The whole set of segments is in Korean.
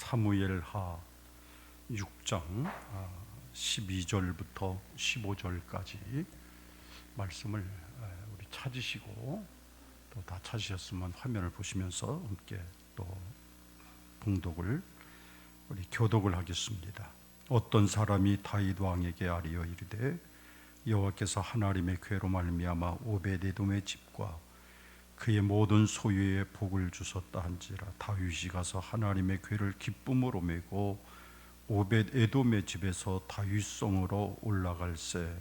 사무엘하 6장 12절부터 15절까지 말씀을 우리 찾으시고 또 다 찾으셨으면 화면을 보시면서 함께 또 봉독을 우리 교독을 하겠습니다. 어떤 사람이 다윗 왕에게 아뢰어 이르되 여호와께서 하나님의 궤로 말미암아 오벳에돔의 집과 그의 모든 소유에 복을 주셨다 한지라. 다윗이 가서 하나님의 궤를 기쁨으로 메고 오벳에돔의 집에서 다윗성으로 올라갈새.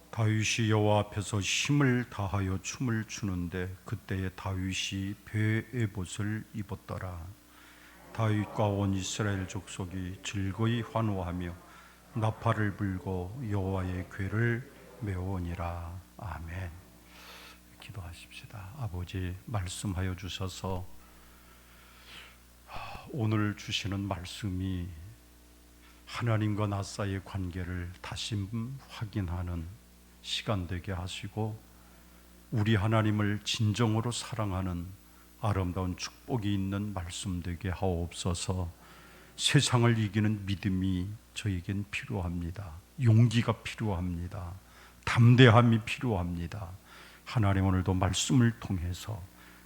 다윗이 여호와 앞에서 힘을 다하여 춤을 추는데 그때에 다윗이 배 에봇을 입었더라. 다윗과 온 이스라엘 족속이 즐거이 환호하며 나팔을 불고 여호와의 궤를 메우니라. 아멘. 기도하십시다. 아버지, 말씀하여 주셔서 오늘 주시는 말씀이 하나님과 나 사이의 관계를 다시 확인하는 시간 되게 하시고 우리 하나님을 진정으로 사랑하는 아름다운 축복이 있는 말씀 되게 하옵소서. 세상을 이기는 믿음이 저에겐 필요합니다. 용기가 필요합니다. 담대함이 필요합니다. 하나님, 오늘도 말씀을 통해서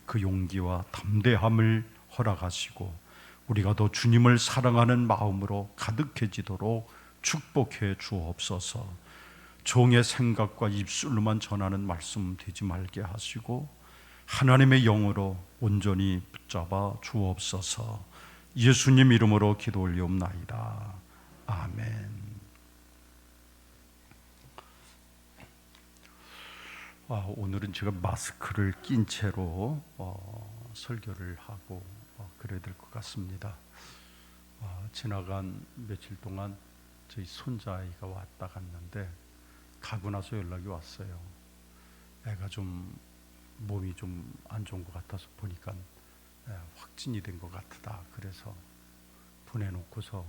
그 용기와 담대함을 허락하시고 우리가 더 주님을 사랑하는 마음으로 가득해지도록 축복해 주옵소서. 종의 생각과 입술로만 전하는 말씀 되지 말게 하시고 하나님의 영으로 온전히 붙잡아 주옵소서. 예수님 이름으로 기도 올리옵나이다. 아멘. 오늘은 제가 마스크를 낀 채로 설교를 하고 그래야 될 것 같습니다. 지나간 며칠 동안 저희 손자아이가 왔다 갔는데 가고 나서 연락이 왔어요. 애가 좀 몸이 좀 안 좋은 것 같아서 보니까 확진이 된 것 같다. 그래서 보내놓고서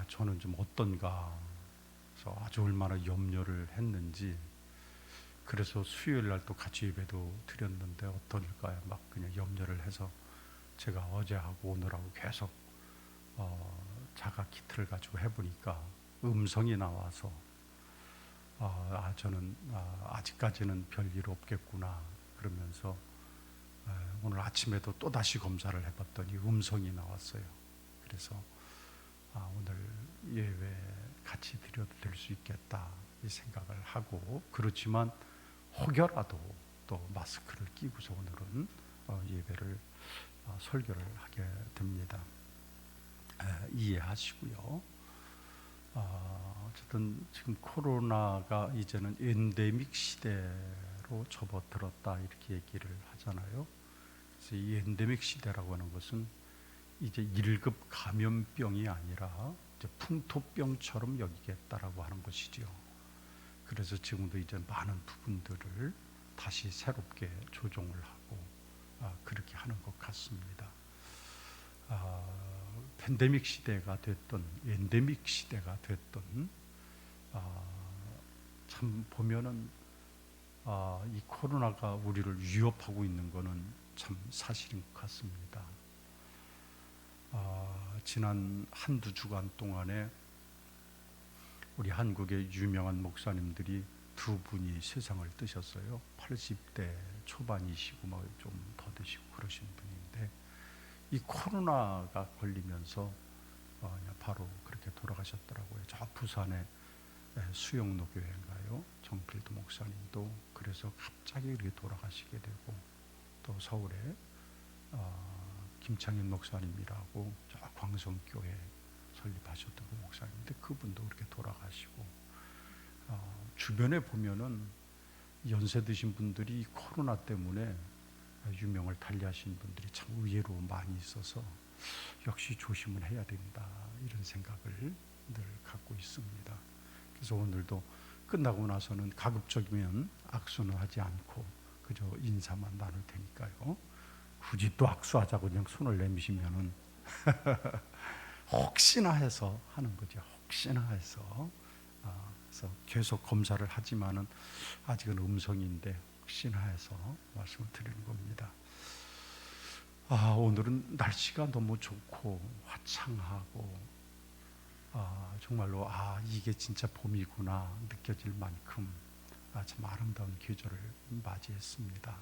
저는 좀 어떤가, 그래서 아주 얼마나 염려를 했는지, 그래서 수요일 날 또 같이 예배도 드렸는데 어떨까요? 막 그냥 염려를 해서 제가 어제하고 오늘하고 계속 자가 키트를 가지고 해보니까 음성이 나와서 저는 아직까지는 별일 없겠구나 그러면서 오늘 아침에도 또 다시 검사를 해봤더니 음성이 나왔어요. 그래서 오늘 예배 같이 드려도 될 수 있겠다 이 생각을 하고, 그렇지만 혹여라도 또 마스크를 끼고서 오늘은 예배를 설교를 하게 됩니다. 이해하시고요. 어쨌든 지금 코로나가 이제는 엔데믹 시대로 접어들었다 이렇게 얘기를 하잖아요. 그래서 이 엔데믹 시대라고 하는 것은 이제 1급 감염병이 아니라 이제 풍토병처럼 여기겠다라고 하는 것이지요. 그래서 지금도 이제 많은 부분들을 다시 새롭게 조정을 하고 그렇게 하는 것 같습니다. 팬데믹 시대가 됐던 엔데믹 시대가 됐던 참 보면은 이 코로나가 우리를 위협하고 있는 것은 참 사실인 것 같습니다. 지난 한두 주간 동안에 우리 한국의 유명한 목사님들이 두 분이 세상을 뜨셨어요. 80대 초반이시고 좀 더 되시고 그러신 분인데 이 코로나가 걸리면서 바로 그렇게 돌아가셨더라고요. 저 부산의 수영로 교회인가요? 정필도 목사님도 그래서 갑자기 이렇게 돌아가시게 되고, 또 서울에 김창현 목사님이라고 저 광성교회 설립하셨던 그 목사님인데 그분도 그렇게 돌아가시고, 주변에 보면은 연세 드신 분들이 코로나 때문에 유명을 달리하신 분들이 참 의외로 많이 있어서 역시 조심을 해야 된다 이런 생각을 늘 갖고 있습니다. 그래서 오늘도 끝나고 나서는 가급적이면 악수는 하지 않고 그저 인사만 나눌 테니까요. 굳이 또 악수하자고 그냥 손을 내미시면은 혹시나 해서 하는 거죠. 혹시나 해서 그래서 계속 검사를 하지만은 아직은 음성인데 혹시나 해서 말씀을 드리는 겁니다. 오늘은 날씨가 너무 좋고 화창하고 정말로 이게 진짜 봄이구나 느껴질 만큼 참 아름다운 계절을 맞이했습니다.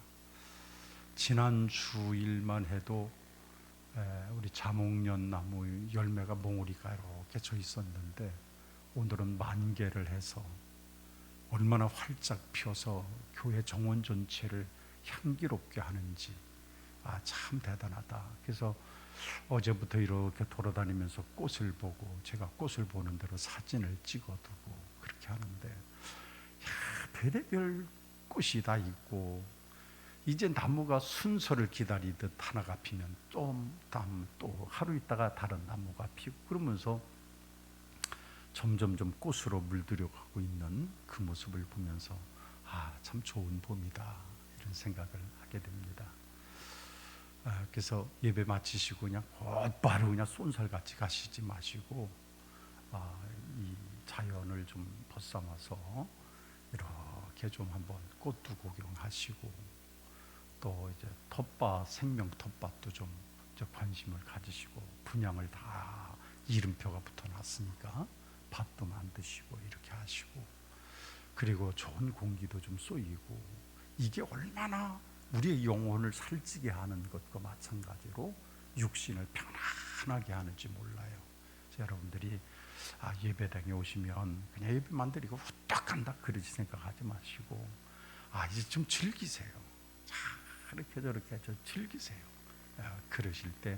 지난 주일만 해도 우리 자목련 나무 열매가 몽우리가 이렇게 져 있었는데 오늘은 만개를 해서 얼마나 활짝 피어서 교회 정원 전체를 향기롭게 하는지 참 대단하다. 그래서 어제부터 이렇게 돌아다니면서 꽃을 보고 제가 꽃을 보는 대로 사진을 찍어두고 그렇게 하는데 별의별 꽃이 다 있고 이제 나무가 순서를 기다리듯 하나가 피면 또 하루 있다가 다른 나무가 피고 그러면서 점점점 꽃으로 물들여가고 있는 그 모습을 보면서 참 좋은 봄이다 이런 생각을 하게 됩니다. 그래서 예배 마치시고 그냥 곧바로 그냥 쏜살같이 가시지 마시고 이 자연을 좀 벗삼아서 이렇게 좀 한번 꽃도 구경하시고 또 이제 텃밭 생명 텃밭도 좀 관심을 가지시고 분양을 다 이름표가 붙어놨으니까 밭도 만드시고 이렇게 하시고 그리고 좋은 공기도 좀 쏘이고 이게 얼마나 우리의 영혼을 살찌게 하는 것과 마찬가지로 육신을 편안하게 하는지 몰라요. 여러분들이 예배당에 오시면 그냥 예배만 드리고 후딱 간다 그러지 생각하지 마시고 이제 좀 즐기세요. 이렇게 저렇게 즐기세요. 그러실 때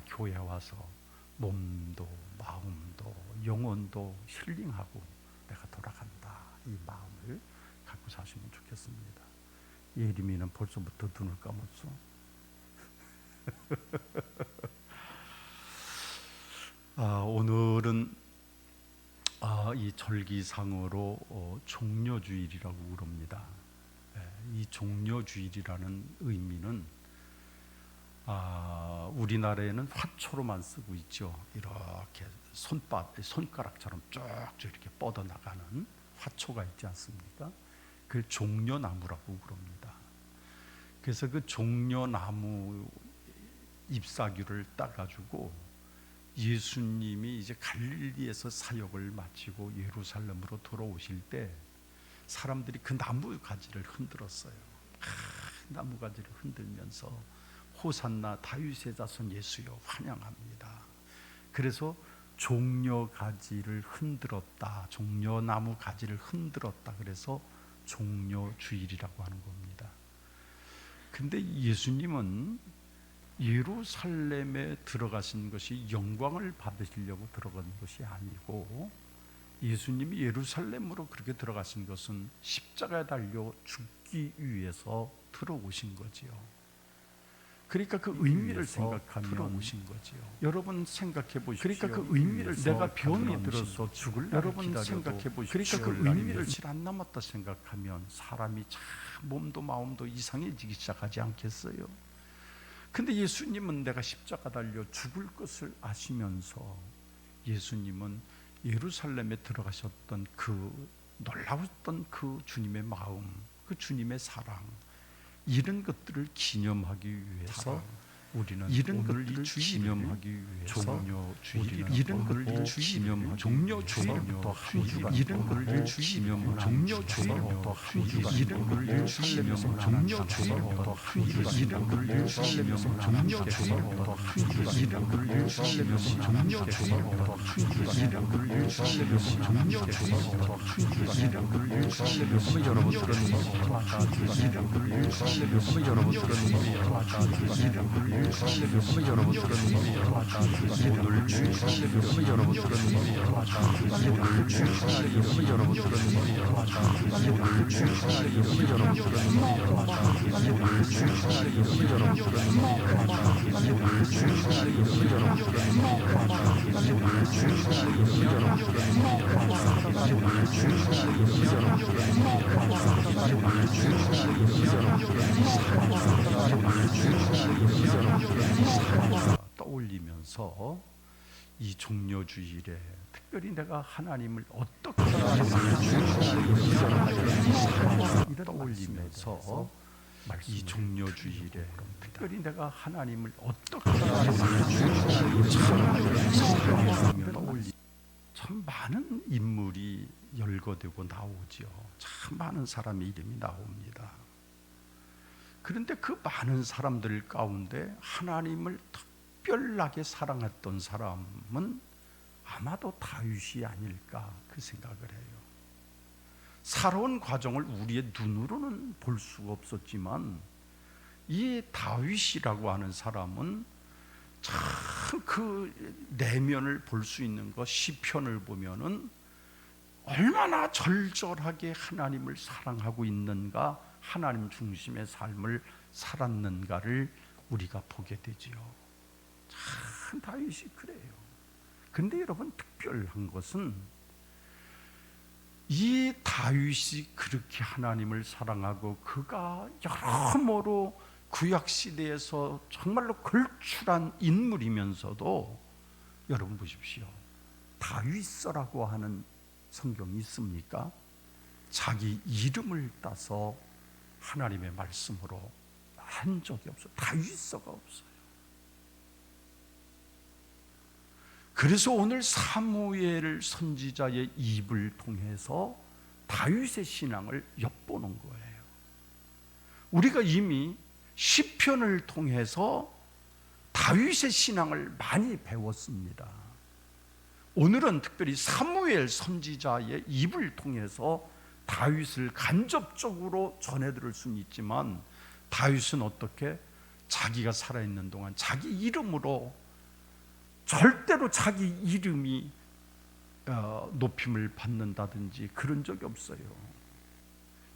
교회 와서 몸도 마음도 영혼도 힐링하고 내가 돌아간다 이 마음을 갖고 사시면 좋겠습니다. 예림이는 벌써부터 눈을 감았어. 오늘은 이 절기상으로 종려주일이라고 그럽니다. 이 종려주일이라는 의미는 우리나라에는 화초로만 쓰고 있죠. 이렇게 손가락처럼 쭉쭉 이렇게 뻗어나가는 화초가 있지 않습니까? 그걸 종려나무라고 그럽니다. 그래서 그 종려나무 잎사귀를 따가지고 예수님이 이제 갈릴리에서 사역을 마치고 예루살렘으로 돌아오실 때 사람들이 그 나무 가지를 흔들었어요. 나무 가지를 흔들면서 호산나 다윗의 자손 예수여 환영합니다. 그래서 종려 가지를 흔들었다, 종려나무 가지를 흔들었다. 그래서 종려주일이라고 하는 겁니다. 근데 예수님은 예루살렘에 들어가신 것이 영광을 받으시려고 들어간 것이 아니고 예수님이 예루살렘으로 그렇게 들어가신 것은 십자가에 달려 죽기 위해서 들어오신 거지요. 그러니까 그 의미를 생각하면 들어오신 거지요. 여러분 생각해 보십시오. 그러니까 그 의미를 내가 병이 들어서 죽을 여러분 생각해 보십시오. 그러니까 그 의미를 며칠 안 남았다 생각하면 사람이 참 몸도 마음도 이상해지기 시작하지 않겠어요? 근데 예수님은 내가 십자가 달려 죽을 것을 아시면서 예수님은 예루살렘에 들어가셨던 그 놀라웠던 그 주님의 마음, 그 주님의 사랑, 이런 것들을 기념하기 위해서 우리는 이런 것들을 기념하기 위해서 종려주일이라고 이런 것들을 기념하기 종려주일부터 한 주간 이런 것들을 기념하기 종려주일부터 한 주간 이런 것들을 기념하기 종려주일부터 한 주간 이런 것들을 기념하기 종려주일부터 한 주간 이런 것들을 기념하기 종려주일부터 한 주간 이런 것들을 기념하기 종려주일부터 한 주간 이런 것들을 기념하기 여러분 들은 이런 것들을 기념하기 여러분 들은 이런 것들을 한번 여러분 들은 오늘 한번 여러분 들은 오늘 한번 여러분 들은 떠올리면서 이 종려주일에 특별히 내가 하나님을 어떻게 떠올리면서 이 종려주일에 특별히 내가 하나님을 어떻게 떠올리 참 많은 인물이 열거되고 나오죠. 참 많은 사람의 이름이 나옵니다. 그런데 그 많은 사람들 가운데 하나님을 특별하게 사랑했던 사람은 아마도 다윗이 아닐까 그 생각을 해요. 살아온 과정을 우리의 눈으로는 볼 수가 없었지만 이 다윗이라고 하는 사람은 참 그 내면을 볼 수 있는 것, 시편을 보면은 얼마나 절절하게 하나님을 사랑하고 있는가, 하나님 중심의 삶을 살았는가를 우리가 보게 되지요. 참 다윗이 그래요. 근데 여러분, 특별한 것은 이 다윗이 그렇게 하나님을 사랑하고 그가 여러모로 구약시대에서 정말로 걸출한 인물이면서도 여러분 보십시오. 다윗서라고 하는 성경이 있습니까? 자기 이름을 따서 하나님의 말씀으로 한 적이 없어요. 다윗서가 없어요. 그래서 오늘 사무엘 선지자의 입을 통해서 다윗의 신앙을 엿보는 거예요. 우리가 이미 시편을 통해서 다윗의 신앙을 많이 배웠습니다. 오늘은 특별히 사무엘 선지자의 입을 통해서 다윗을 간접적으로 전해들을 수는 있지만 다윗은 어떻게 자기가 살아있는 동안 자기 이름으로 절대로 자기 이름이 높임을 받는다든지 그런 적이 없어요.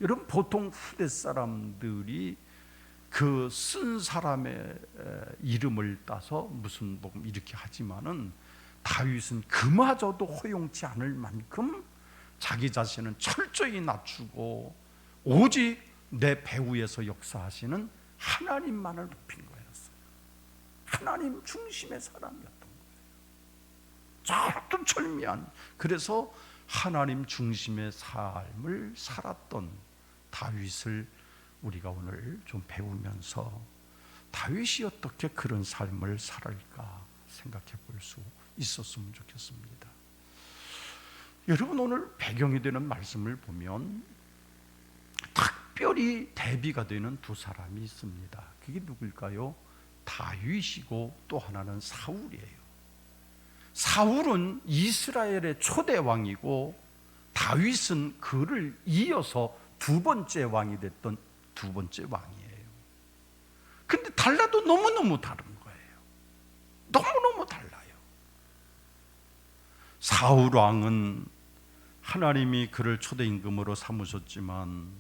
여러분, 보통 후대 사람들이 그 쓴 사람의 이름을 따서 무슨 뭐 이렇게 하지만은 다윗은 그마저도 허용치 않을 만큼 자기 자신은 철저히 낮추고 오직 내 배후에서 역사하시는 하나님만을 높인 거였어요. 하나님 중심의 사람이었던 거예요. 절두철미한, 그래서 하나님 중심의 삶을 살았던 다윗을 우리가 오늘 좀 배우면서 다윗이 어떻게 그런 삶을 살을까 생각해 볼 수 있었으면 좋겠습니다. 여러분, 오늘 배경이 되는 말씀을 보면 특별히 대비가 되는 두 사람이 있습니다. 그게 누굴까요? 다윗이고 또 하나는 사울이에요. 사울은 이스라엘의 초대 왕이고 다윗은 그를 이어서 두 번째 왕이 됐던 두 번째 왕이에요. 근데 달라도 너무너무 다른 거예요. 너무너무 달라요. 사울 왕은 하나님이 그를 초대 임금으로 삼으셨지만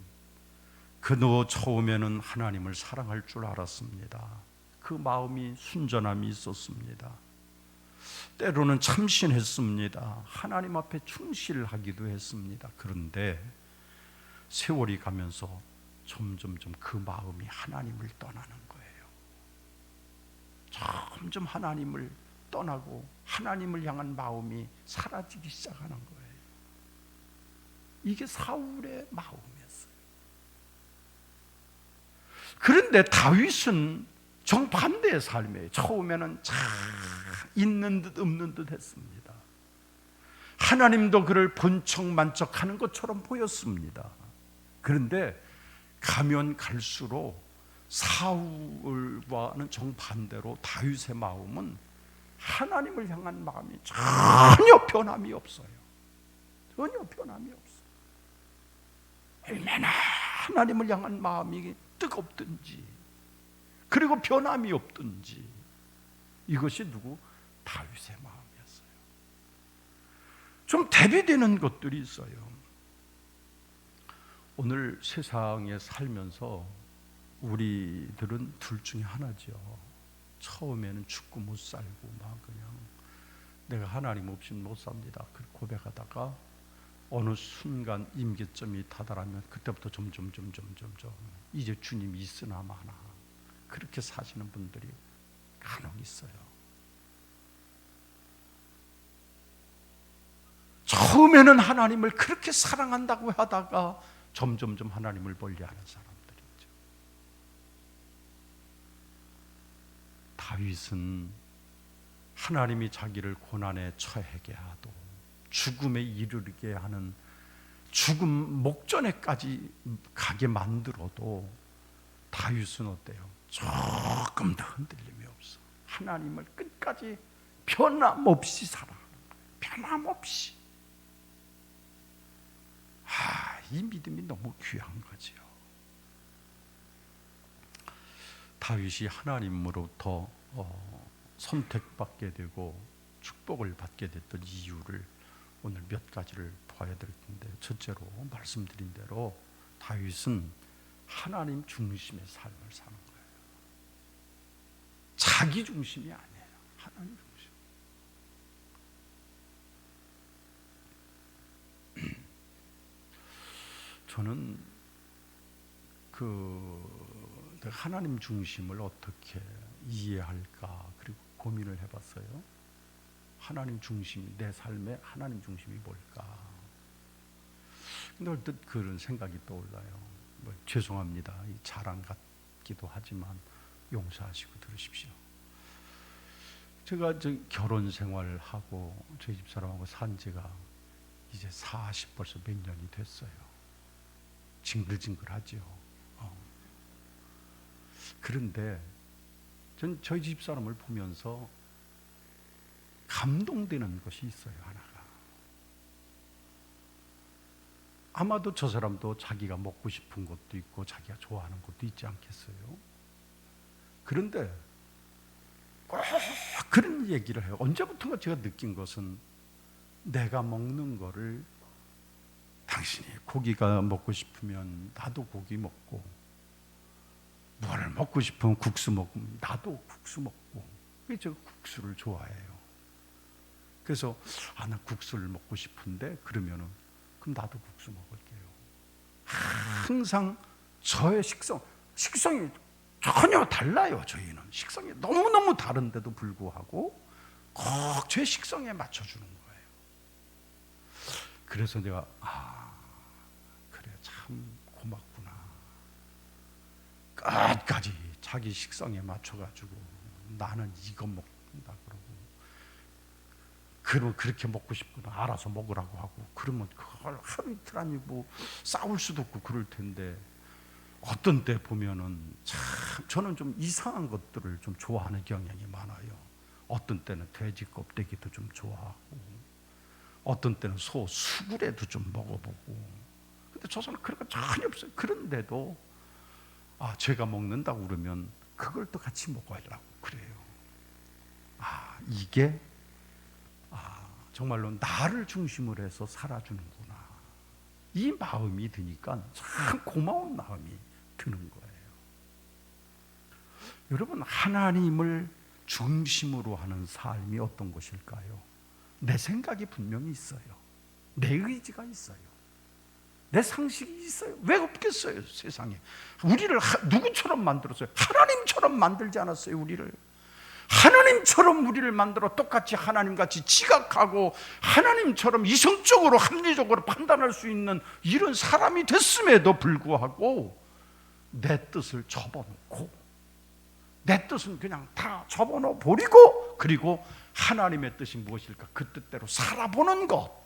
그도 처음에는 하나님을 사랑할 줄 알았습니다. 그 마음이 순전함이 있었습니다. 때로는 참신했습니다. 하나님 앞에 충실하기도 했습니다. 그런데 세월이 가면서 점점 그 마음이 하나님을 떠나는 거예요. 점점 하나님을 떠나고 하나님을 향한 마음이 사라지기 시작하는 거예요. 이게 사울의 마음이었어요. 그런데 다윗은 정반대의 삶이에요. 처음에는 잘 있는 듯 없는 듯 했습니다. 하나님도 그를 본척만척하는 것처럼 보였습니다. 그런데 가면 갈수록 사울과는 정반대로 다윗의 마음은 하나님을 향한 마음이 전혀 변함이 없어요. 전혀 변함이 없어요. 얼마나 하나님을 향한 마음이 뜨겁든지 그리고 변함이 없든지, 이것이 누구? 다윗의 마음이었어요. 좀 대비되는 것들이 있어요. 오늘 세상에 살면서 우리들은 둘 중에 하나죠. 처음에는 죽고 못 살고 막 그냥 내가 하나님 없이 못 삽니다 그렇게 고백하다가 어느 순간 임계점이 다다르면 그때부터 점점 이제 주님이 있으나 마나 그렇게 사시는 분들이 간혹 있어요. 처음에는 하나님을 그렇게 사랑한다고 하다가 점점점 하나님을 멀리하는 사람들이죠. 다윗은 하나님이 자기를 고난에 처하게 하도 죽음에 이르게 하는 죽음 목전에까지 가게 만들어도 다윗은 어때요? 조금도 흔들림이 없어. 하나님을 끝까지 변함없이 살아. 변함없이. 이 믿음이 너무 귀한 거지요. 다윗이 하나님으로부터 선택받게 되고 축복을 받게 됐던 이유를 오늘 몇 가지를 봐야 될 텐데, 첫째로 말씀드린 대로 다윗은 하나님 중심의 삶을 사는 거예요. 자기 중심이 아니에요. 하나님 중심. 저는 하나님 중심을 어떻게 이해할까 그리고 고민을 해봤어요. 하나님 중심, 내 삶의 하나님 중심이 뭘까? 근데 얼핏 그런 생각이 떠올라요. 죄송합니다. 이 자랑 같기도 하지만 용서하시고 들으십시오. 제가 결혼 생활하고 저희 집사람하고 산 지가 이제 벌써 몇 년이 됐어요. 징글징글하죠. 그런데 전 저희 집사람을 보면서 감동되는 것이 있어요. 하나가. 아마도 저 사람도 자기가 먹고 싶은 것도 있고 자기가 좋아하는 것도 있지 않겠어요? 그런데 꼭 그런 얘기를 해요. 언제부턴가 제가 느낀 것은 내가 먹는 거를 당신이 고기가 먹고 싶으면 나도 고기 먹고, 뭘 먹고 싶으면 국수 먹으면 나도 국수 먹고. 제가 국수를 좋아해요. 그래서 나 국수를 먹고 싶은데 그러면은 그럼 나도 국수 먹을게요. 항상 저의 식성이 전혀 달라요. 저희는 식성이 너무너무 다른데도 불구하고 꼭 제 식성에 맞춰주는 거예요. 그래서 내가 그래 참 고맙구나. 끝까지 자기 식성에 맞춰가지고 나는 이거 먹는다 그러고, 그렇게 먹고 싶구나 알아서 먹으라고 하고, 그러면 그걸 하루 이틀 아니고 싸울 수도 없고 그럴 텐데, 어떤 때 보면은 참 저는 좀 이상한 것들을 좀 좋아하는 경향이 많아요. 어떤 때는 돼지 껍데기도 좀 좋아하고, 어떤 때는 소 수구레도 좀 먹어보고. 근데 저 사람은 그런 거 전혀 없어요. 그런데도 제가 먹는다고 그러면 그걸 또 같이 먹으려고 그래요. 이게 정말로 나를 중심으로 해서 살아주는구나. 이 마음이 드니까 참 고마운 마음이 드는 거예요. 여러분, 하나님을 중심으로 하는 삶이 어떤 것일까요? 내 생각이 분명히 있어요. 내 의지가 있어요. 내 상식이 있어요. 왜 없겠어요, 세상에. 우리를 누구처럼 만들었어요? 하나님처럼 만들지 않았어요, 우리를. 하나님처럼 우리를 만들어 똑같이 하나님같이 지각하고 하나님처럼 이성적으로 합리적으로 판단할 수 있는 이런 사람이 됐음에도 불구하고 내 뜻을 접어놓고, 내 뜻은 그냥 다 접어놓어 버리고, 그리고 하나님의 뜻이 무엇일까 그 뜻대로 살아보는 것,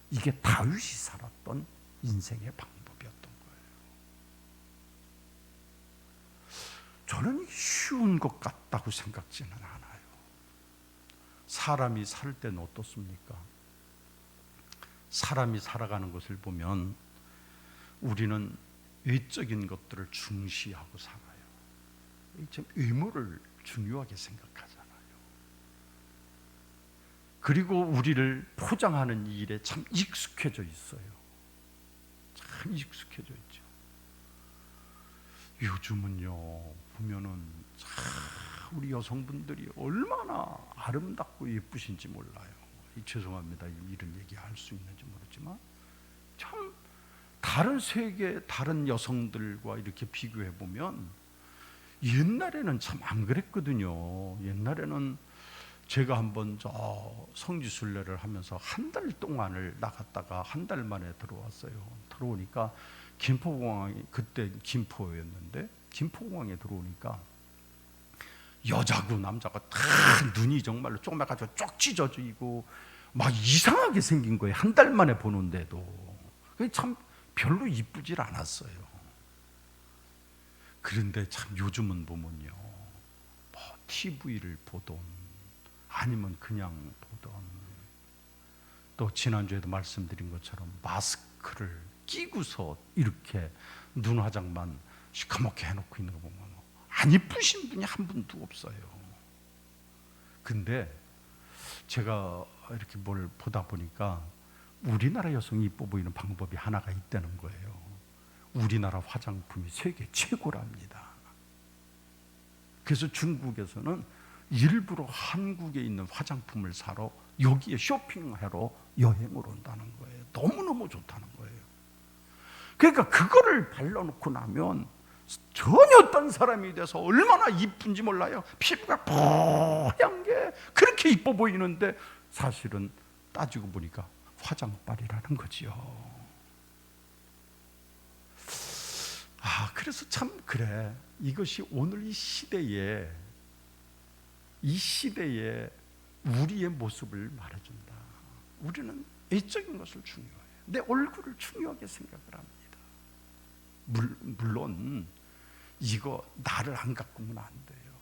이게 다윗이 살았던 인생의 방법이었던 거예요. 저는 쉬운 것 같다고 생각지는 않아요. 사람이 살 때는 어떻습니까? 사람이 살아가는 것을 보면 우리는 외적인 것들을 중시하고 살아요. 참 의무를 중요하게 생각하잖아요. 그리고 우리를 포장하는 일에 참 익숙해져 있어요. 참 익숙해져 있죠. 요즘은요 보면은 참 우리 여성분들이 얼마나 아름답고 예쁘신지 몰라요. 죄송합니다, 이런 얘기 할 수 있는지 모르지만 참 다른 세계 다른 여성들과 이렇게 비교해 보면 옛날에는 참 안 그랬거든요. 옛날에는 제가 한번 저 성지순례를 하면서 한 달 동안을 나갔다가 한 달 만에 들어왔어요. 들어오니까 김포공항이, 그때 김포였는데 김포공항에 들어오니까 여자고 남자가 다 눈이 정말로 쪼매가지고 쪽 찢어지고 막 이상하게 생긴 거예요. 한 달 만에 보는데도. 참 별로 이쁘질 않았어요. 그런데 참 요즘은 보면요, 뭐 TV를 보던 아니면 그냥 보던, 또 지난주에도 말씀드린 것처럼 마스크를 끼고서 이렇게 눈 화장만 시커멓게 해놓고 있는 거 보면 안 이쁘신 분이 한 분도 없어요. 근데 제가 이렇게 뭘 보다 보니까 우리나라 여성이 이뻐 보이는 방법이 하나가 있다는 거예요. 우리나라 화장품이 세계 최고랍니다. 그래서 중국에서는 일부러 한국에 있는 화장품을 사러 여기에 쇼핑하러 여행을 온다는 거예요. 너무너무 좋다는 거예요. 그러니까 그거를 발라놓고 나면 전혀 딴 사람이 돼서 얼마나 이쁜지 몰라요. 피부가 뽀얀 게 그렇게 이뻐 보이는데 사실은 따지고 보니까 화장빨이라는 거지요. 그래서 참 그래, 이것이 오늘 이 시대에 우리의 모습을 말해준다. 우리는 외적인 것을 중요해요. 내 얼굴을 중요하게 생각을 합니다. 물론 이거 나를 안 가꾸면 안 돼요.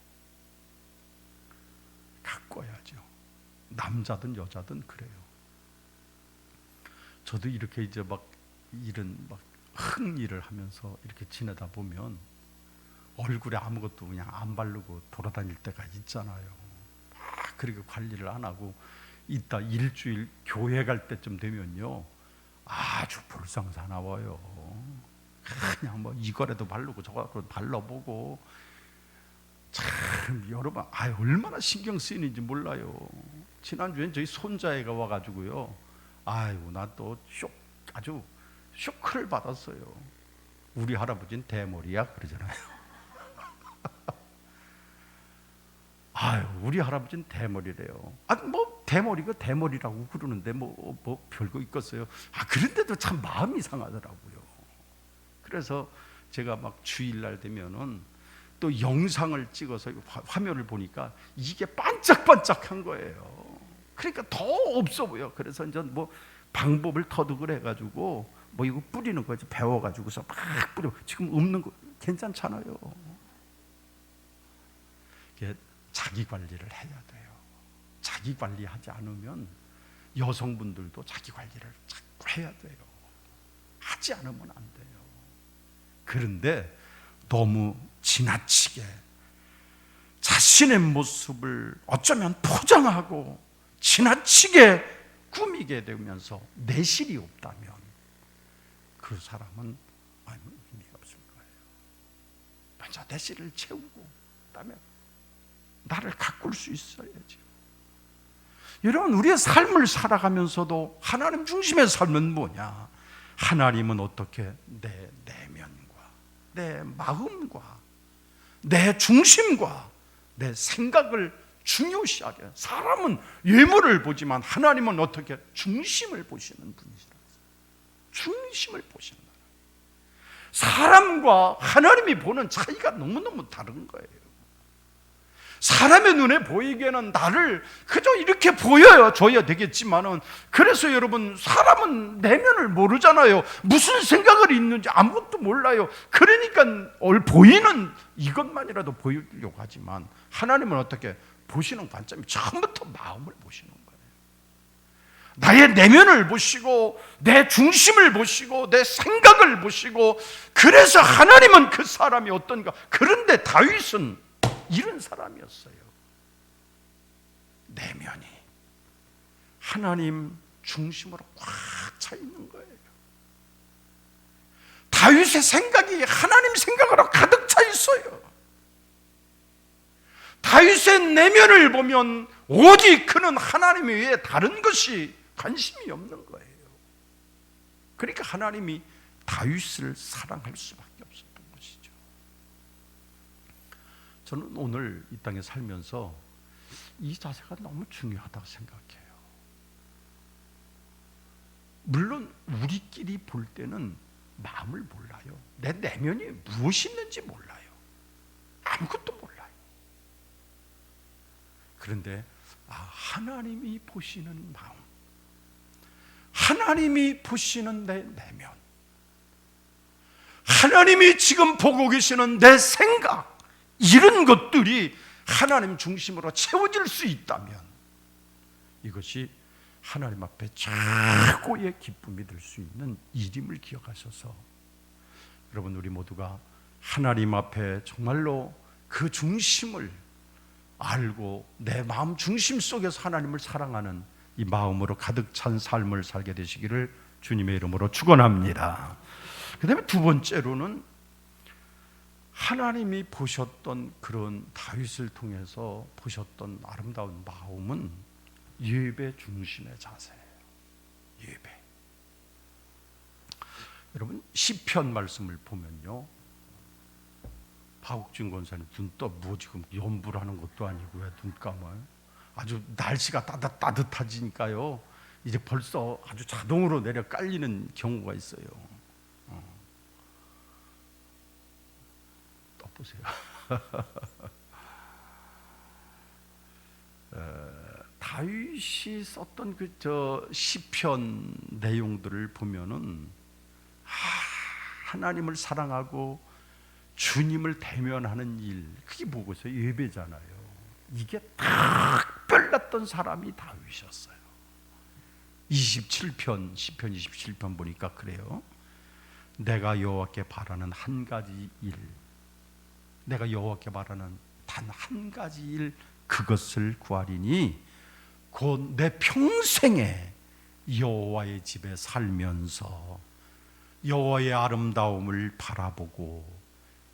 가꿔야죠. 남자든 여자든 그래요. 저도 이렇게 이제 막 이런 막 흥일을 하면서 이렇게 지내다 보면 얼굴에 아무것도 그냥 안 바르고 돌아다닐 때가 있잖아요. 그렇게 관리를 안 하고 있다 일주일 교회 갈 때쯤 되면요, 아주 불상사나워요. 그냥 뭐 이거라도 바르고 저거라도 발라보고, 참 여러분 얼마나 신경 쓰이는지 몰라요. 지난주엔 저희 손자애가 와가지고요, 아이고 나 또 아주 쇼크를 받았어요. 우리 할아버지는 대머리야 그러잖아요. 우리 할아버지는 대머리래요. 뭐 대머리가 대머리라고 그러는데 뭐 별거 있겠어요. 그런데도 참 마음이 상하더라고요. 그래서 제가 막 주일날 되면은 또 영상을 찍어서 화면을 보니까 이게 반짝반짝한 거예요. 그러니까 더 없어 보여. 그래서 이제 뭐 방법을 터득을 해가지고 뭐 이거 뿌리는 거지, 배워가지고서 막 뿌려. 지금 없는 거 괜찮잖아요. 자기 관리를 해야 돼요. 자기 관리하지 않으면 여성분들도 자기 관리를 자꾸 해야 돼요. 하지 않으면 안 돼요. 그런데 너무 지나치게 자신의 모습을 어쩌면 포장하고 지나치게 꾸미게 되면서 내실이 없다면 그 사람은 의미가 없을 거예요. 먼저 내실을 채우고 그다음에 나를 가꿀 수 있어야지. 여러분, 우리의 삶을 살아가면서도 하나님 중심의 삶은 뭐냐? 하나님은 어떻게 내 내면과 내 마음과 내 중심과 내 생각을 중요시하게, 사람은 외모를 보지만 하나님은 어떻게 중심을 보시는 분이시라고. 중심을 보시는 거예요. 사람과 하나님이 보는 차이가 너무너무 다른 거예요. 사람의 눈에 보이기에는 나를 그저 이렇게 보여줘야 되겠지만은, 그래서 여러분, 사람은 내면을 모르잖아요. 무슨 생각을 있는지 아무것도 몰라요. 그러니까 보이는 이것만이라도 보이려고 하지만, 하나님은 어떻게 보시는 관점이 처음부터 마음을 보시는 거예요. 나의 내면을 보시고 내 중심을 보시고 내 생각을 보시고, 그래서 하나님은 그 사람이 어떤가. 그런데 다윗은 이런 사람이었어요. 내면이 하나님 중심으로 꽉 차 있는 거예요. 다윗의 생각이 하나님 생각으로 가득 차 있어요. 다윗의 내면을 보면 오직 그는 하나님 외에 다른 것이 관심이 없는 거예요. 그러니까 하나님이 다윗을 사랑할 수밖에 없었던 것이죠. 저는 오늘 이 땅에 살면서 이 자세가 너무 중요하다고 생각해요. 물론 우리끼리 볼 때는 마음을 몰라요. 내 내면이 무엇이 있는지 몰라요. 아무것도 몰라요. 그런데 하나님이 보시는 마음, 하나님이 보시는 내 내면, 하나님이 지금 보고 계시는 내 생각, 이런 것들이 하나님 중심으로 채워질 수 있다면 이것이 하나님 앞에 최고의 기쁨이 될 수 있는 일임을 기억하셔서, 여러분 우리 모두가 하나님 앞에 정말로 그 중심을 알고 내 마음 중심 속에서 하나님을 사랑하는 이 마음으로 가득 찬 삶을 살게 되시기를 주님의 이름으로 축원합니다. 그 다음에 두 번째로는 하나님이 보셨던 그런 다윗을 통해서 보셨던 아름다운 마음은 예배 중심의 자세예요. 예배. 여러분 시편 말씀을 보면요, 박욱진 권사님 눈 떠 뭐 지금 연부를 하는 것도 아니고 왜 눈 감아요? 아주 날씨가 따뜻해지니까요 이제 벌써 아주 자동으로 내려 깔리는 경우가 있어요. 떠보세요. 다윗이 썼던 그 시편 내용들을 보면은 하나님을 사랑하고 주님을 대면하는 일, 그게 뭐겠어요? 예배잖아요. 이게 특별했던 사람이 다윗이었어요. 27편, 시편 27편 보니까 그래요. 내가 여호와께 바라는 한 가지 일, 내가 여호와께 바라는 단 한 가지 일, 그것을 구하리니 곧 내 평생에 여호와의 집에 살면서 여호와의 아름다움을 바라보고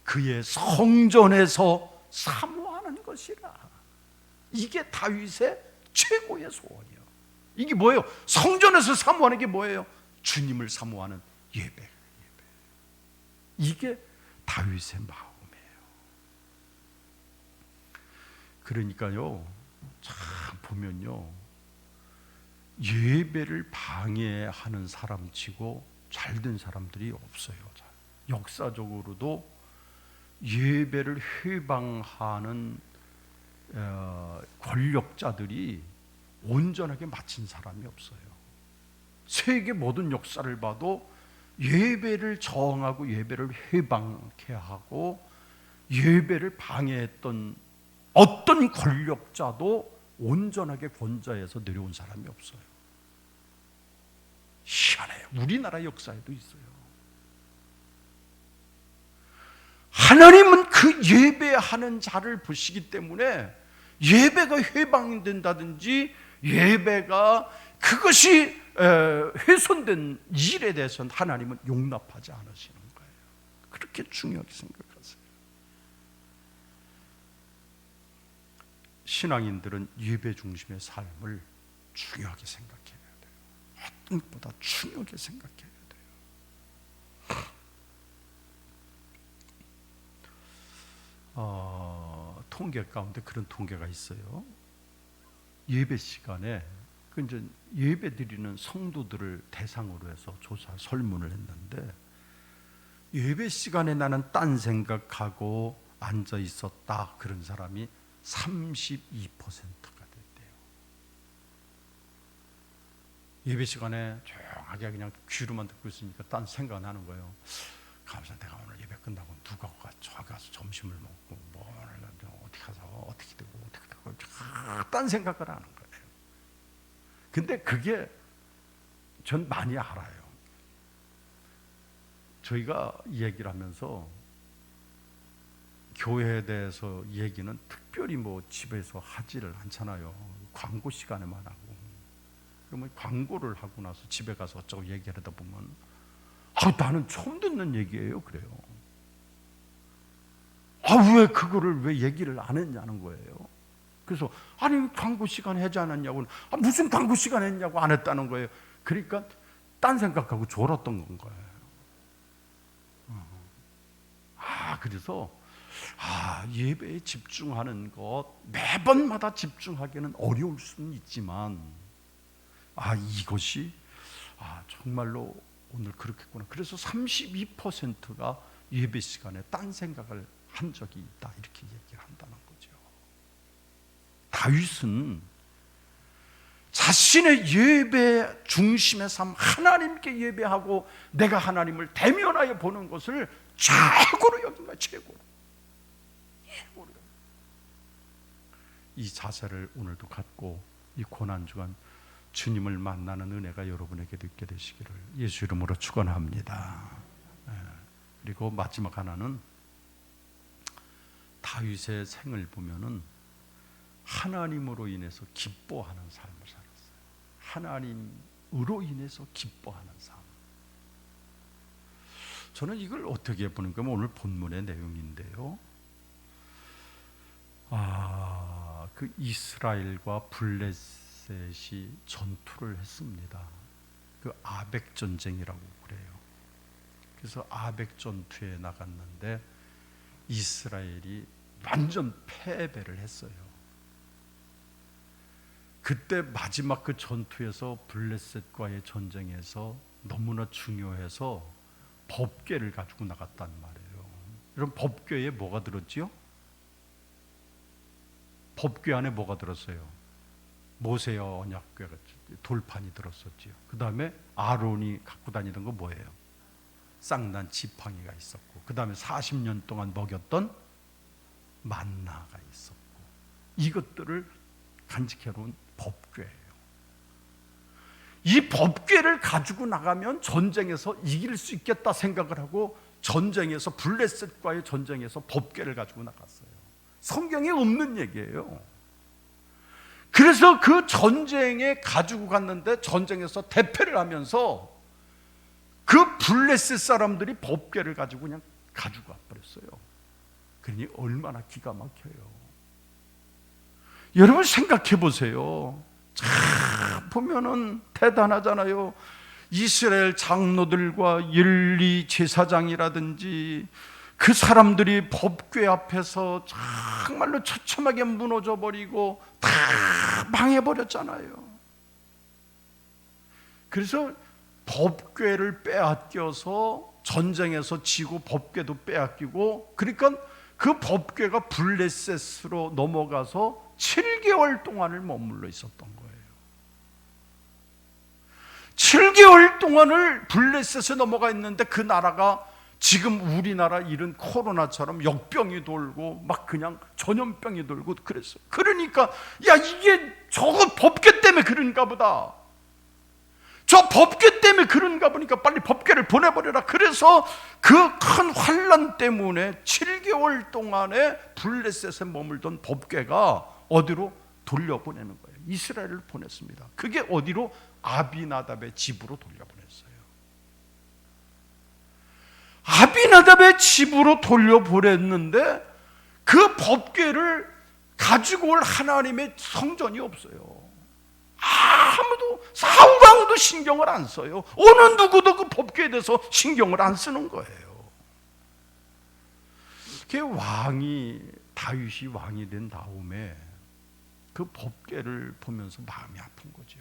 그의 성전에서 사모하는 것이라. 이게 다윗의 최고의 소원이에요. 이게 뭐예요? 성전에서 사모하는 게 뭐예요? 주님을 사모하는 예배. 이게 다윗의 마음이에요. 그러니까요, 참 보면요, 예배를 방해하는 사람치고 잘된 사람들이 없어요. 역사적으로도 예배를 회방하는 권력자들이 온전하게 마친 사람이 없어요. 세계 모든 역사를 봐도 예배를 저항하고 예배를 회방케 하고 예배를 방해했던 어떤 권력자도 온전하게 권좌에서 내려온 사람이 없어요. 희한해요. 우리나라 역사에도 있어요. 하나님은 그 예배하는 자를 보시기 때문에 예배가 회방된다든지 예배가 그것이 훼손된 일에 대해서는 하나님은 용납하지 않으시는 거예요. 그렇게 중요하게 생각하세요. 신앙인들은 예배 중심의 삶을 중요하게 생각해야 돼요. 어떤 것보다 중요하게 생각해야 돼요. 통계 가운데 그런 통계가 있어요. 예배 시간에 이제 예배 드리는 성도들을 대상으로 해서 조사 설문을 했는데, 예배 시간에 나는 딴 생각하고 앉아 있었다, 그런 사람이 32%가 됐대요. 예배 시간에 조용하게 그냥 귀로만 듣고 있으니까 딴 생각 나는 거예요. 감사, 내가 오늘 예배 끝나고 누가 가서 점심을 먹고 뭐 어떻게 가서 어떻게 되고 딴 생각을 하는 거예요. 근데 그게 전 많이 알아요. 저희가 얘기를 하면서 교회에 대해서 얘기는 특별히 뭐 집에서 하지를 않잖아요. 광고 시간에만 하고. 그러면 광고를 하고 나서 집에 가서 어쩌고 얘기하다 보면 나는 처음 듣는 얘기예요. 그래요. 왜 그거를 왜 얘기를 안 했냐는 거예요. 그래서 아니 광고 시간 하지 않았냐고, 무슨 광고 시간 했냐고 안 했다는 거예요. 그러니까 딴 생각하고 졸았던 건 거예요. 그래서 예배에 집중하는 것 매번마다 집중하기는 어려울 수는 있지만 이것이 정말로 오늘 그렇겠구나. 그래서 32%가 예배 시간에 딴 생각을 한 적이 있다, 이렇게 얘기를 한다는 거죠. 다윗은 자신의 예배 중심의 삶, 하나님께 예배하고 내가 하나님을 대면하여 보는 것을 최고로 여긴 거야. 최고로. 이 자세를 오늘도 갖고 이 고난주간 주님을 만나는 은혜가 여러분에게도 있게 되시기를 예수 이름으로 축원합니다. 그리고 마지막 하나는 다윗의 생을 보면은 하나님으로 인해서 기뻐하는 삶을 살았어요. 하나님으로 인해서 기뻐하는 삶. 저는 이걸 어떻게 보는가 하면 오늘 본문의 내용인데요. 그 이스라엘과 블레셋이 전투를 했습니다. 그 아벡 전쟁이라고 그래요. 그래서 아벡 전투에 나갔는데 이스라엘이 완전 패배를 했어요. 그때 마지막 그 전투에서 블레셋과의 전쟁에서 너무나 중요해서 법궤를 가지고 나갔단 말이에요. 여러분, 법궤에 뭐가 들었지요? 법궤 안에 뭐가 들었어요? 모세의 언약궤, 돌판이 들었었지요. 그 다음에 아론이 갖고 다니던 거 뭐예요? 쌍난 지팡이가 있었고, 그 다음에 40년 동안 먹였던 만나가 있었고, 이것들을 간직해놓은 법궤예요. 이 법궤를 가지고 나가면 전쟁에서 이길 수 있겠다 생각을 하고 전쟁에서 블레셋과의 전쟁에서 법궤를 가지고 나갔어요. 성경에 없는 얘기예요. 그래서 그 전쟁에 가지고 갔는데 전쟁에서 대패를 하면서 그 블레셋 사람들이 법궤를 가지고 그냥 가지고 와버렸어요. 그러니 얼마나 기가 막혀요. 여러분 생각해 보세요. 참 보면은 대단하잖아요. 이스라엘 장로들과 윤리 제사장이라든지 그 사람들이 법궤 앞에서 정말로 처참하게 무너져 버리고 다 망해버렸잖아요. 그래서 법궤를 빼앗겨서 전쟁에서 지고 법궤도 빼앗기고, 그러니까 그 법궤가 블레셋으로 넘어가서 7개월 동안을 머물러 있었던 거예요. 7개월 동안을 블레셋에 넘어가 있는데 그 나라가 지금 우리나라 이런 코로나처럼 역병이 돌고 막 그냥 전염병이 돌고 그랬어요. 그러니까 이게 저거 법궤 때문에 그런가 보다. 저 법궤 때문에 그런가 보니까 빨리 법궤를 보내버려라. 그래서 그 큰 환난 때문에 7개월 동안에 블레셋에 머물던 법궤가 어디로 돌려보내는 거예요. 이스라엘을 보냈습니다. 그게 어디로? 아비나답의 집으로 돌려보냈어요. 아비나답의 집으로 돌려보냈는데 그 법궤를 가지고 올 하나님의 성전이 없어요. 아무도, 사후방도 신경을 안 써요. 어느 누구도 그 법궤에 대해서 신경을 안 쓰는 거예요. 다윗이 왕이 된 다음에 그 법궤를 보면서 마음이 아픈 거죠.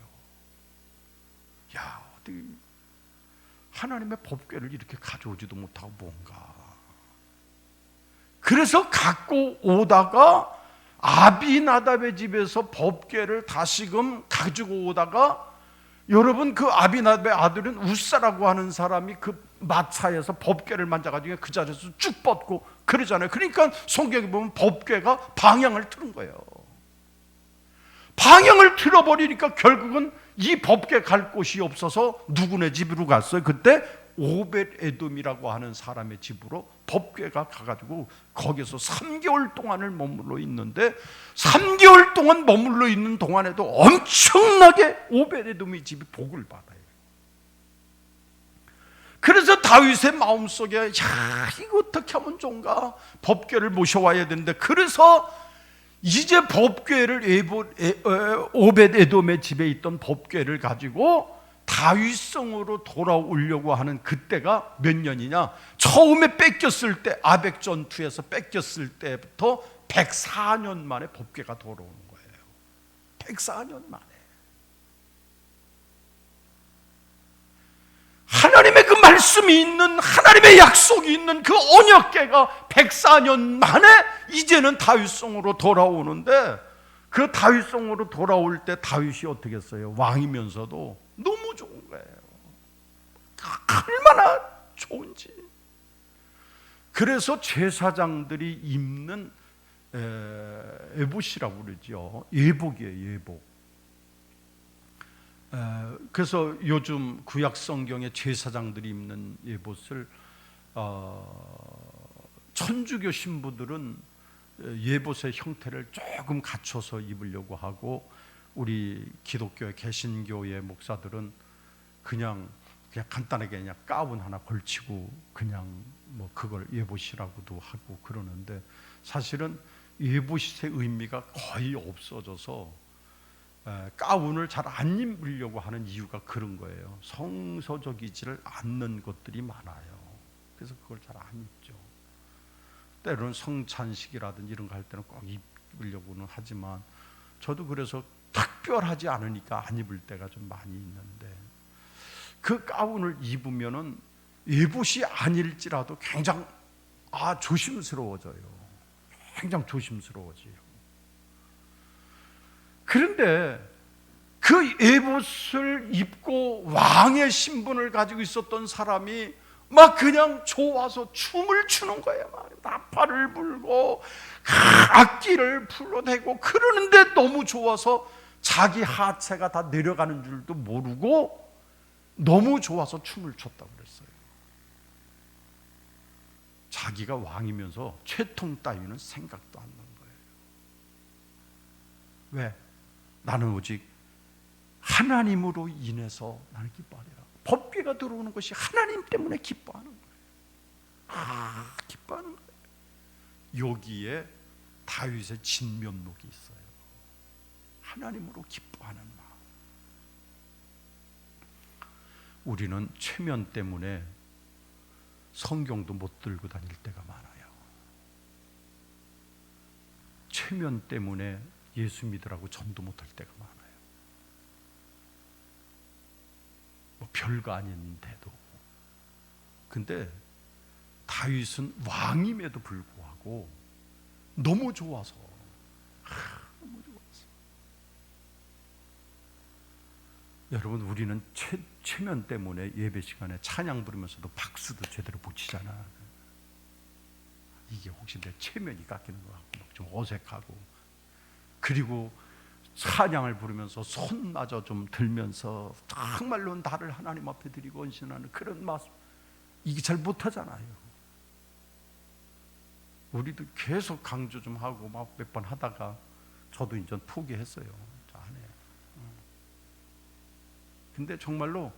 어디 하나님의 법궤를 이렇게 가져오지도 못하고 뭔가. 그래서 갖고 오다가 아비나답의 집에서 법궤를 다시금 가지고 오다가, 여러분 그 아비나답의 아들은 우사라고 하는 사람이 그 마차에서 법궤를 만져가지고 그 자리에서 쭉 뻗고 그러잖아요. 그러니까 성경에 보면 법궤가 방향을 틀은 거예요. 방향을 틀어버리니까 결국은 이 법궤 갈 곳이 없어서 누구네 집으로 갔어요. 그때 오벳 에돔이라고 하는 사람의 집으로 법궤가 가가지고 거기서 3개월 동안을 머물러 있는데, 3개월 동안 머물러 있는 동안에도 엄청나게 오벳 에돔의 집이 복을 받아요. 그래서 다윗의 마음속에 이거 어떻게 하면 좋은가, 법궤를 모셔와야 되는데, 그래서 이제 법궤를 오벳 에돔의 집에 있던 법궤를 가지고 다윗성으로 돌아오려고 하는 그때가 몇 년이냐? 처음에 뺏겼을 때, 아벡 전투에서 뺏겼을 때부터 104년 만에 법궤가 돌아오는 거예요. 104년 만에. 하나님의 그 말씀이 있는, 하나님의 약속이 있는 그 언약궤가 104년 만에 이제는 다윗성으로 돌아오는데, 그 다윗성으로 돌아올 때 다윗이 어떻게 했어요? 왕이면서도 너무 좋은 거예요. 얼마나 좋은지. 그래서 제사장들이 입는 에봇이라고 그러죠. 예복이에요, 예복. 그래서 요즘 구약 성경에 제사장들이 입는 예봇을 천주교 신부들은 예봇의 형태를 조금 갖춰서 입으려고 하고, 우리 기독교의 개신교의 목사들은 그냥 간단하게 그냥 가운 하나 걸치고 그냥 뭐 그걸 예봇이라고도 하고 그러는데, 사실은 예봇의 의미가 거의 없어져서 가운을 잘 안 입으려고 하는 이유가 그런 거예요. 성서적이지를 않는 것들이 많아요. 그래서 그걸 잘 안 입죠. 때로는 성찬식이라든지 이런 거 할 때는 꼭 입으려고는 하지만, 저도 그래서 특별하지 않으니까 안 입을 때가 좀 많이 있는데, 그 가운을 입으면은 예봇이 아닐지라도 굉장히 조심스러워져요. 굉장히 조심스러워져요. 그런데 그 예봇을 입고 왕의 신분을 가지고 있었던 사람이 막 그냥 좋아서 춤을 추는 거예요. 막 나팔을 불고 악기를 불러대고 그러는데 너무 좋아서 자기 하체가 다 내려가는 줄도 모르고 너무 좋아서 춤을 췄다고 그랬어요. 자기가 왕이면서 채통 따위는 생각도 안 난 거예요. 왜? 나는 오직 하나님으로 인해서 나는 기뻐하리라. 법궤가 들어오는 것이 하나님 때문에 기뻐하는 거예요. 기뻐하는 거예요. 여기에 다윗의 진면목이 있어요. 하나님으로 기뻐하는 마음. 우리는 체면 때문에 성경도 못 들고 다닐 때가 많아요. 체면 때문에 예수 믿으라고 전도 못할 때가 많아요. 뭐 별거 아닌데도. 근데 다윗은 왕임에도 불구하고 너무 좋아서, 너무 좋아서. 여러분, 우리는 체면 때문에 예배 시간에 찬양 부르면서도 박수도 제대로 못 치잖아. 이게 혹시 내 체면이 깎이는 것 같고 막 좀 어색하고, 그리고 찬양을 부르면서 손마저 좀 들면서 정말로 나를 하나님 앞에 드리고 헌신하는 그런 모습, 이게 잘 못하잖아요. 우리도 계속 강조 좀 하고 막 몇 번 하다가 저도 이제 포기했어요. 안 해요. 근데 정말로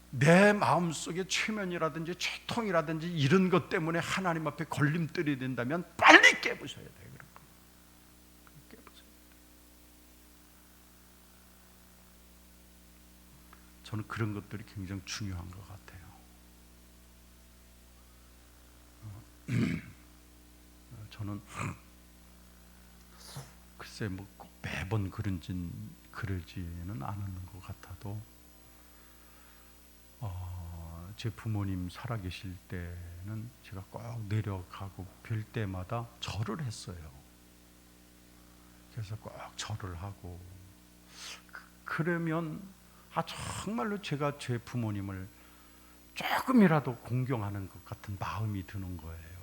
내 마음속에 체면이라든지 채통이라든지 이런 것 때문에 하나님 앞에 걸림돌이 된다면 빨리 깨부셔야 돼요. 저는 그런 것들이 굉장히 중요한 것 같아요. 저는 글쎄 뭐 꼭 매번 그러지는 않았는 것 같아도, 제 부모님 살아계실 때는 제가 꼭 내려가고 뵐 때마다 절을 했어요. 그래서 꼭 절을 하고, 그러면 정말로 제가 제 부모님을 조금이라도 공경하는 것 같은 마음이 드는 거예요.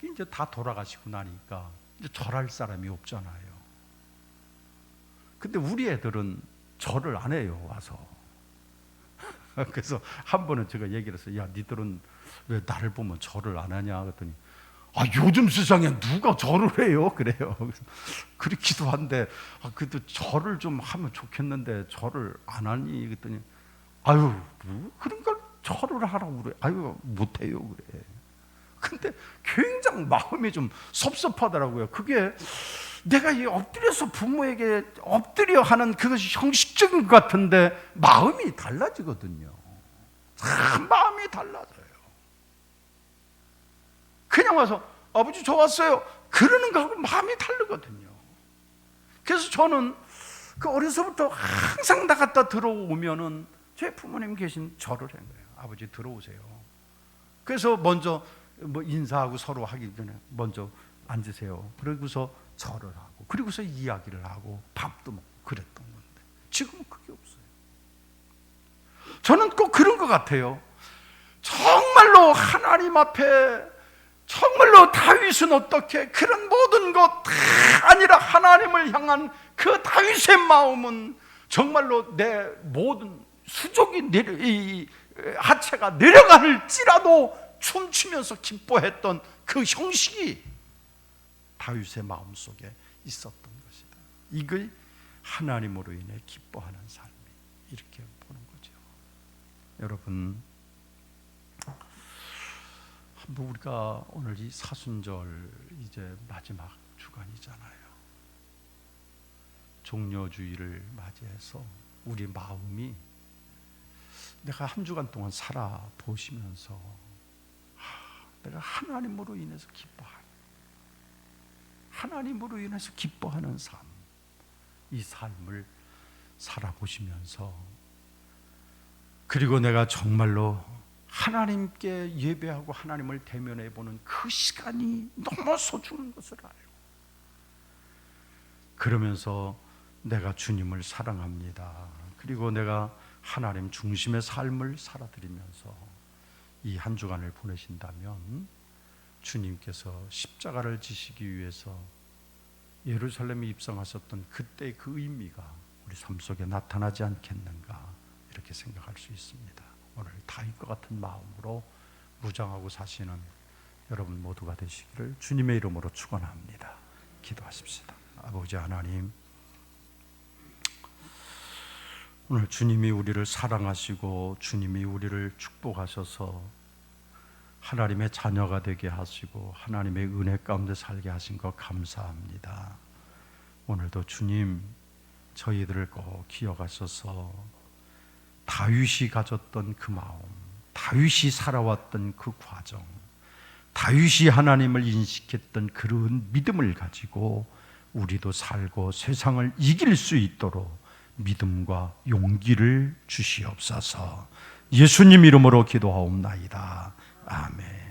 이제 다 돌아가시고 나니까 이제 절할 사람이 없잖아요. 근데 우리 애들은 절을 안 해요, 와서. 그래서 한 번은 제가 얘기를 했어요. 야, 니들은 왜 나를 보면 절을 안 하냐 그랬더니, 요즘 세상에 누가 절을 해요? 그래요. 그래서 그렇기도 한데, 그래도 절을 좀 하면 좋겠는데 절을 안 하니? 그랬더니, 그런 걸 절을 하라고 그래. 못해요, 그래. 근데 굉장히 마음이 좀 섭섭하더라고요. 그게 내가 이 엎드려서 부모에게 엎드려 하는 그것이 형식적인 것 같은데 마음이 달라지거든요. 참 마음이 달라져요. 그냥 와서 아버지 좋았어요 그러는 거하고 마음이 다르거든요. 그래서 저는 그 어려서부터 항상 나갔다 들어오면은 제 부모님 계신 절을 한 거예요. 아버지 들어오세요. 그래서 먼저 뭐 인사하고 서로 하기 전에 먼저 앉으세요. 그러고서 절을 하고 그리고서 이야기를 하고 밥도 먹고 그랬던 건데 지금은 그게 없어요. 저는 꼭 그런 것 같아요. 정말로 하나님 앞에 정말로 다윗은 어떻게 그런 모든 것 다 아니라 하나님을 향한 그 다윗의 마음은 정말로 내 모든 수족이 하체가 내려갈지라도 춤추면서 기뻐했던 그 형식이 다윗의 마음속에 있었던 것이다. 이걸 하나님으로 인해 기뻐하는 삶이 이렇게 보는 거죠. 여러분, 한번 우리가 오늘 이 사순절 이제 마지막 주간이잖아요. 종려주의를 맞이해서 우리 마음이 내가 한 주간 동안 살아보시면서 내가 하나님으로 인해서 기뻐하는, 하나님으로 인해서 기뻐하는 삶, 이 삶을 살아보시면서 그리고 내가 정말로 하나님께 예배하고 하나님을 대면해 보는 그 시간이 너무 소중한 것을 알고 그러면서 내가 주님을 사랑합니다. 그리고 내가 하나님 중심의 삶을 살아드리면서 이 한 주간을 보내신다면 주님께서 십자가를 지시기 위해서 예루살렘에 입성하셨던 그때의 그 의미가 우리 삶 속에 나타나지 않겠는가 이렇게 생각할 수 있습니다. 오늘 다윗과 같은 마음으로 무장하고 사시는 여러분 모두가 되시기를 주님의 이름으로 축원합니다. 기도하십시다. 아버지 하나님, 오늘 주님이 우리를 사랑하시고 주님이 우리를 축복하셔서 하나님의 자녀가 되게 하시고 하나님의 은혜 가운데 살게 하신 것 감사합니다. 오늘도 주님 저희들을 꼭 기억하셔서 다윗이 가졌던 그 마음, 다윗이 살아왔던 그 과정, 다윗이 하나님을 인식했던 그런 믿음을 가지고 우리도 살고 세상을 이길 수 있도록 믿음과 용기를 주시옵소서. 예수님 이름으로 기도하옵나이다. 아멘.